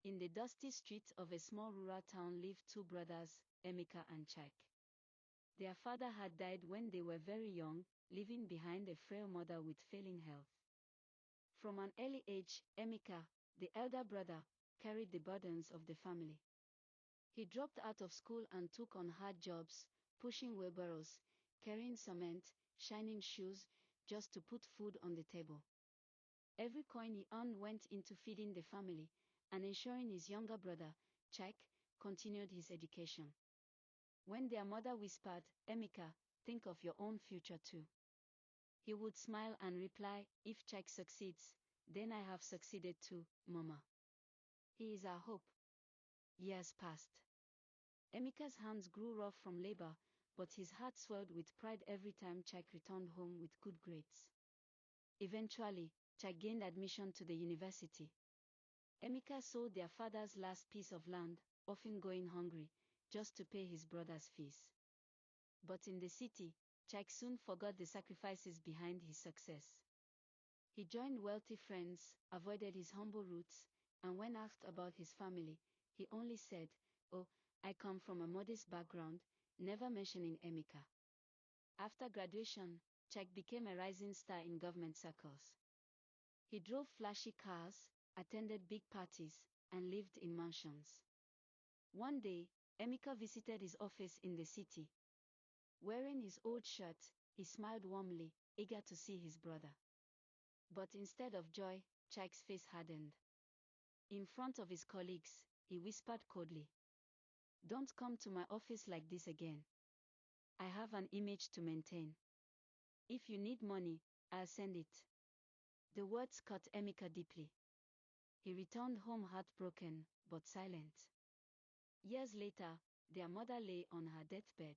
In the dusty streets of a small rural town lived two brothers, Emeka and Chike. Their father had died when they were very young, leaving behind a frail mother with failing health. From an early age, Emeka, the elder brother, carried the burdens of the family. He dropped out of school and took on hard jobs, pushing wheelbarrows, carrying cement, shining shoes, just to put food on the table. Every coin he earned went into feeding the family, and ensuring his younger brother, Chike, continued his education. When their mother whispered, "Emeka, think of your own future too," he would smile and reply, "If Chike succeeds, then I have succeeded too, Mama. He is our hope." Years passed. Emeka's hands grew rough from labor, but his heart swelled with pride every time Chike returned home with good grades. Eventually, Chike gained admission to the university. Emeka sold their father's last piece of land, often going hungry, just to pay his brother's fees. But in the city, Chike soon forgot the sacrifices behind his success. He joined wealthy friends, avoided his humble roots, and when asked about his family, he only said, "Oh, I come from a modest background," never mentioning Emeka. After graduation, Chike became a rising star in government circles. He drove flashy cars, attended big parties, and lived in mansions. One day, Emeka visited his office in the city. Wearing his old shirt, he smiled warmly, eager to see his brother. But instead of joy, Chike's face hardened. In front of his colleagues, he whispered coldly, "Don't come to my office like this again. I have an image to maintain. If you need money, I'll send it." The words cut Emeka deeply. He returned home heartbroken, but silent. Years later, their mother lay on her deathbed.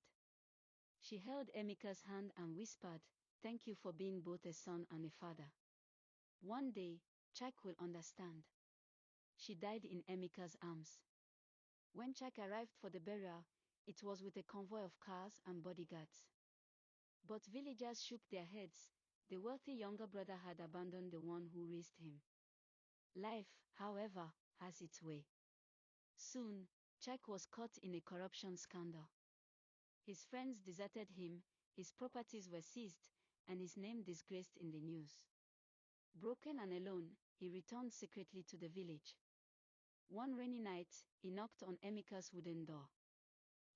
She held Emeka's hand and whispered, "Thank you for being both a son and a father. One day, Chike will understand." She died in Emeka's arms. When Chike arrived for the burial, it was with a convoy of cars and bodyguards. But villagers shook their heads. The wealthy younger brother had abandoned the one who raised him. Life, however, has its way. Soon, Chike was caught in a corruption scandal. His friends deserted him, his properties were seized, and his name disgraced in the news. Broken and alone, he returned secretly to the village. One rainy night, he knocked on Emeka's wooden door.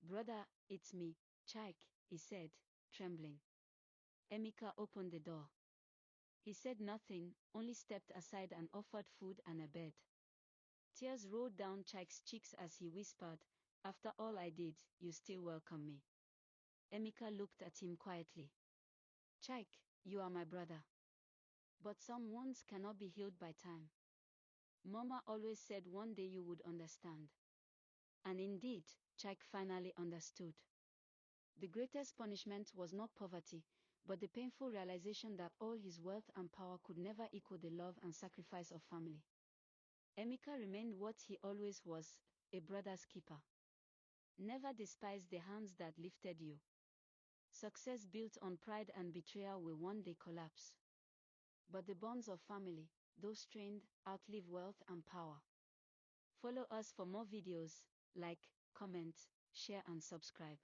"Brother, it's me, Chike," he said, trembling. Emeka opened the door. He said nothing, only stepped aside and offered food and a bed. Tears rolled down Chike's cheeks as he whispered, "After all I did, you still welcome me." Emeka looked at him quietly. "Chike, you are my brother. But some wounds cannot be healed by time. Mama always said one day you would understand." And indeed, Chike finally understood. The greatest punishment was not poverty, but the painful realization that all his wealth and power could never equal the love and sacrifice of family. Emeka remained what he always was, a brother's keeper. Never despise the hands that lifted you. Success built on pride and betrayal will one day collapse. But the bonds of family, though strained, outlive wealth and power. Follow us for more videos, like, comment, share and subscribe.